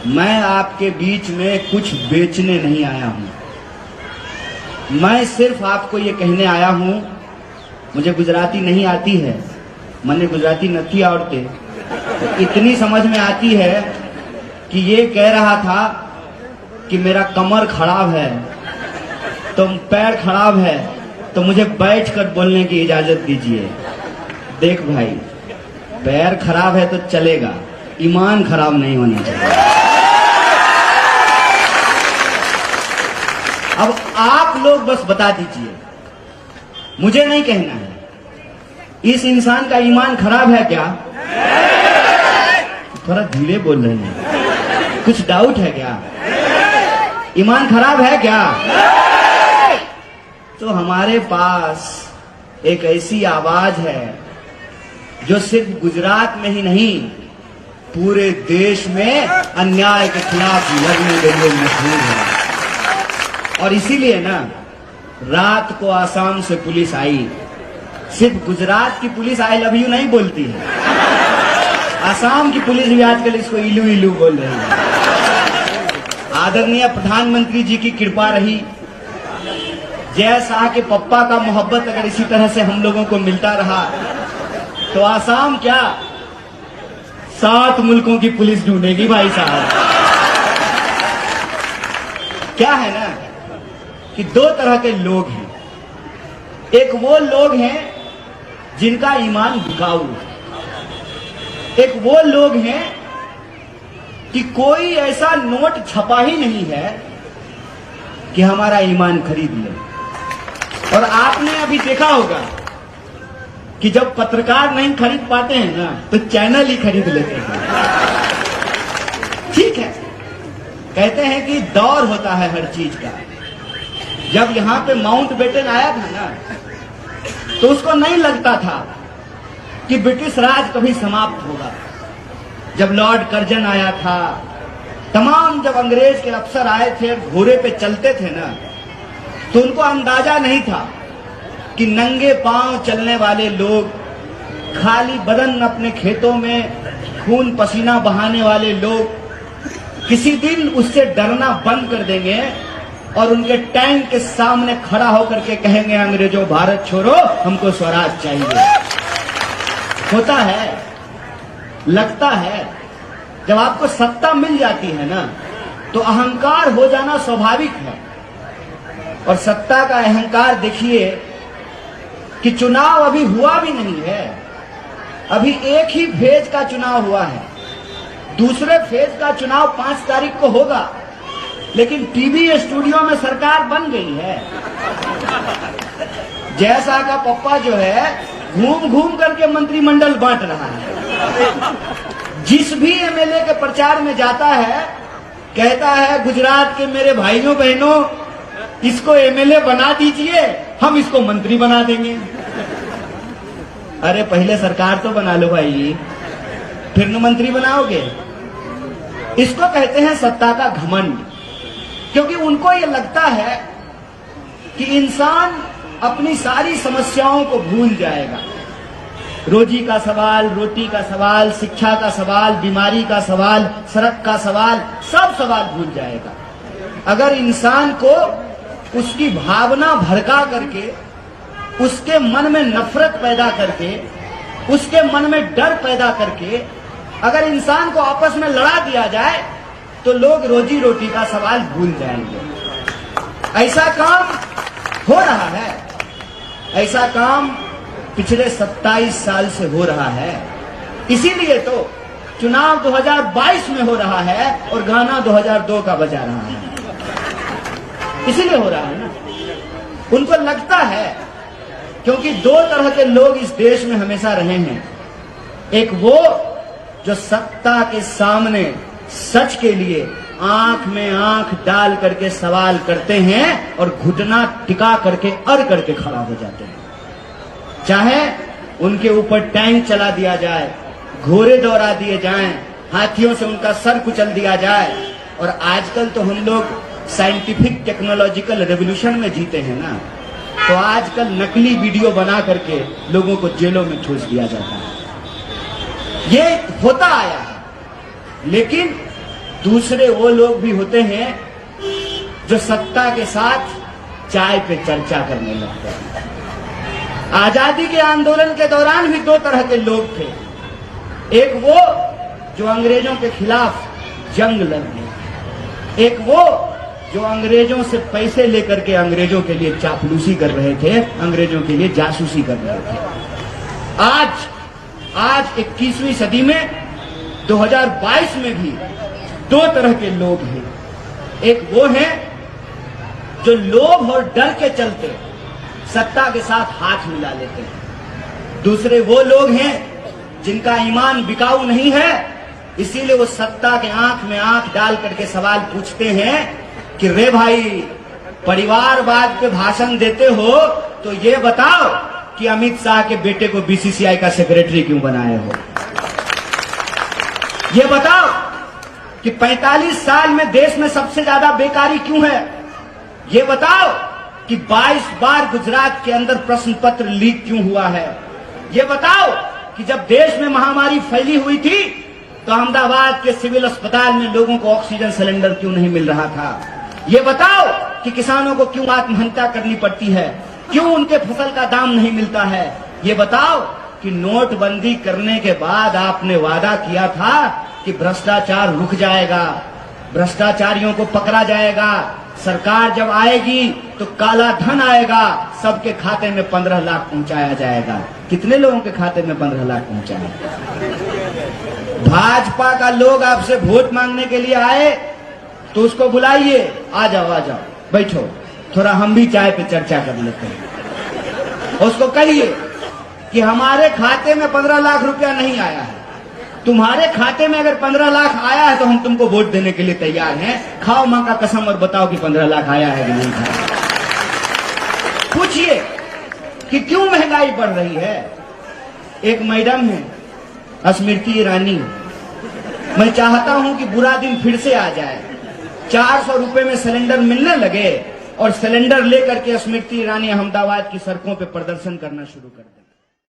मैं आपके बीच में कुछ बेचने नहीं आया हूं। मैं सिर्फ आपको ये कहने आया हूं, मुझे गुजराती नहीं आती है, मैंने गुजराती नहीं आवड़ते, तो इतनी समझ में आती है कि ये कह रहा था कि मेरा कमर खराब है, तो पैर खराब है, तो मुझे बैठकर बोलने की इजाजत दीजिए। देख भाई, पैर खराब है तो चलेगा, ईमान खराब नहीं होना चाहिए। अब आप लोग बस बता दीजिए, मुझे नहीं कहना है, इस इंसान का ईमान खराब है क्या? थोड़ा धीरे बोल रहे हैं, कुछ डाउट है क्या? ईमान खराब है क्या? तो हमारे पास एक ऐसी आवाज है जो सिर्फ गुजरात में ही नहीं, पूरे देश में अन्याय के खिलाफ लड़ने के लिए मशहूर है। और इसीलिए ना, रात को आसाम से पुलिस आई। सिर्फ गुजरात की पुलिस आई लव यू नहीं बोलती है, आसाम की पुलिस भी आजकल इसको इलू इलू बोल रही है। आदरणीय प्रधानमंत्री जी की कृपा रही, जय शाह के पप्पा का मोहब्बत अगर इसी तरह से हम लोगों को मिलता रहा तो आसाम क्या 7 मुल्कों की पुलिस ढूंढेगी भाई साहब। क्या है ना कि 2 तरह के लोग हैं। एक वो लोग हैं जिनका ईमान बिकाऊ है, एक वो लोग हैं कि कोई ऐसा नोट छपा ही नहीं है कि हमारा ईमान खरीद ले। और आपने अभी देखा होगा कि जब पत्रकार नहीं खरीद पाते हैं ना, तो चैनल ही खरीद लेते हैं। ठीक है, कहते हैं कि दौर होता है हर चीज का। जब यहां पे माउंट बेटन आया था ना, तो उसको नहीं लगता था कि ब्रिटिश राज कभी समाप्त होगा। जब लॉर्ड कर्जन आया था, तमाम जब अंग्रेज के अफसर आए थे, घोड़े पे चलते थे ना, तो उनको अंदाजा नहीं था कि नंगे पांव चलने वाले लोग, खाली बदन अपने खेतों में खून पसीना बहाने वाले लोग किसी दिन उससे डरना बंद कर देंगे और उनके टैंक के सामने खड़ा होकर के कहेंगे, अंग्रेजों भारत छोड़ो, हमको स्वराज चाहिए। होता है, लगता है, जब आपको सत्ता मिल जाती है ना, तो अहंकार हो जाना स्वाभाविक है। और सत्ता का अहंकार देखिए कि चुनाव अभी हुआ भी नहीं है, अभी एक ही फेज का चुनाव हुआ है, दूसरे फेज का चुनाव 5 तारीख को होगा, लेकिन टीवी स्टूडियो में सरकार बन गई है। जय शाह का पप्पा जो है घूम घूम करके मंत्रिमंडल बांट रहा है। जिस भी एमएलए के प्रचार में जाता है, कहता है, गुजरात के मेरे भाइयों बहनों, इसको एमएलए बना दीजिए, हम इसको मंत्री बना देंगे। अरे पहले सरकार तो बना लो भाई, फिर न मंत्री बनाओगे। इसको कहते हैं सत्ता का घमंड, क्योंकि उनको ये लगता है कि इंसान अपनी सारी समस्याओं को भूल जाएगा। रोजी का सवाल, रोटी का सवाल, शिक्षा का सवाल, बीमारी का सवाल, सड़क का सवाल, सब सवाल भूल जाएगा। अगर इंसान को उसकी भावना भड़का करके, उसके मन में नफरत पैदा करके, उसके मन में डर पैदा करके अगर इंसान को आपस में लड़ा दिया जाए, तो लोग रोजी रोटी का सवाल भूल जाएंगे। ऐसा काम हो रहा है, ऐसा काम पिछले 27 साल से हो रहा है। इसीलिए तो चुनाव 2022 में हो रहा है और गाना 2002 का बजा रहा है। इसीलिए हो रहा है ना, उनको लगता है, क्योंकि 2 तरह के लोग इस देश में हमेशा रहे हैं। एक वो जो सत्ता के सामने सच के लिए आंख में आंख डाल करके सवाल करते हैं और घुटना टिका करके अड़ करके खड़ा हो जाते हैं। चाहे उनके ऊपर टैंक चला दिया जाए, घोड़े दौड़ा दिए जाएं, हाथियों से उनका सर कुचल दिया जाए। और आजकल तो हम लोग साइंटिफिक टेक्नोलॉजिकल रेवोल्यूशन में जीते हैं ना, तो आजकल नकली वीडियो बना करके लोगों को जेलों में ठूस दिया जाता है। ये होता आया है, लेकिन दूसरे वो लोग भी होते हैं जो सत्ता के साथ चाय पे चर्चा करने लगते हैं। आजादी के आंदोलन के दौरान भी दो तरह के लोग थे। एक वो जो अंग्रेजों के खिलाफ जंग लड़ने, एक वो जो अंग्रेजों से पैसे लेकर के अंग्रेजों के लिए चापलूसी कर रहे थे, अंग्रेजों के लिए जासूसी कर रहे थे। आज 21वीं सदी में 2022 में भी दो तरह के लोग हैं। एक वो है जो लोभ और डर के चलते सत्ता के साथ हाथ मिला लेते हैं। दूसरे वो लोग हैं जिनका ईमान बिकाऊ नहीं है, इसीलिए वो सत्ता के आंख में आंख डाल करके सवाल पूछते हैं कि रे भाई, परिवारवाद पे भाषण देते हो तो ये बताओ कि अमित शाह के बेटे को बीसीसीआई का सेक्रेटरी क्यों बनाए हो? ये बताओ कि 45 साल में देश में सबसे ज्यादा बेकारी क्यों है? ये बताओ कि 22 बार गुजरात के अंदर प्रश्न पत्र लीक क्यों हुआ है? ये बताओ कि जब देश में महामारी फैली हुई थी तो अहमदाबाद के सिविल अस्पताल में लोगों को ऑक्सीजन सिलेंडर क्यों नहीं मिल रहा था? ये बताओ कि किसानों को क्यों आत्महत्या करनी पड़ती है, क्यों उनके फसल का दाम नहीं मिलता है? ये बताओ कि नोटबंदी करने के बाद आपने वादा किया था कि भ्रष्टाचार रुक जाएगा, भ्रष्टाचारियों को पकड़ा जाएगा, सरकार जब आएगी तो काला धन आएगा, सबके खाते में 15 लाख पहुंचाया जाएगा। कितने लोगों के खाते में 15 लाख पहुंचाया? भाजपा का लोग आपसे वोट मांगने के लिए आए तो उसको बुलाइए, आ जाओ बैठो, थोड़ा हम भी चाय पे चर्चा कर लेते हैं। उसको कहिए कि हमारे खाते में 15 लाख रुपया नहीं आया है, तुम्हारे खाते में अगर 15 लाख आया है तो हम तुमको वोट देने के लिए तैयार हैं। खाओ मां का कसम और बताओ कि 15 लाख आया है कि नहीं आया। पूछिए कि क्यों महंगाई बढ़ रही है। एक मैडम है स्मृति ईरानी, मैं चाहता हूं कि बुरा दिन फिर से आ जाए, 400 रुपए में सिलेंडर मिलने लगे और सिलेंडर लेकर के स्मृति ईरानी अहमदाबाद की सड़कों पे प्रदर्शन करना शुरू कर दे।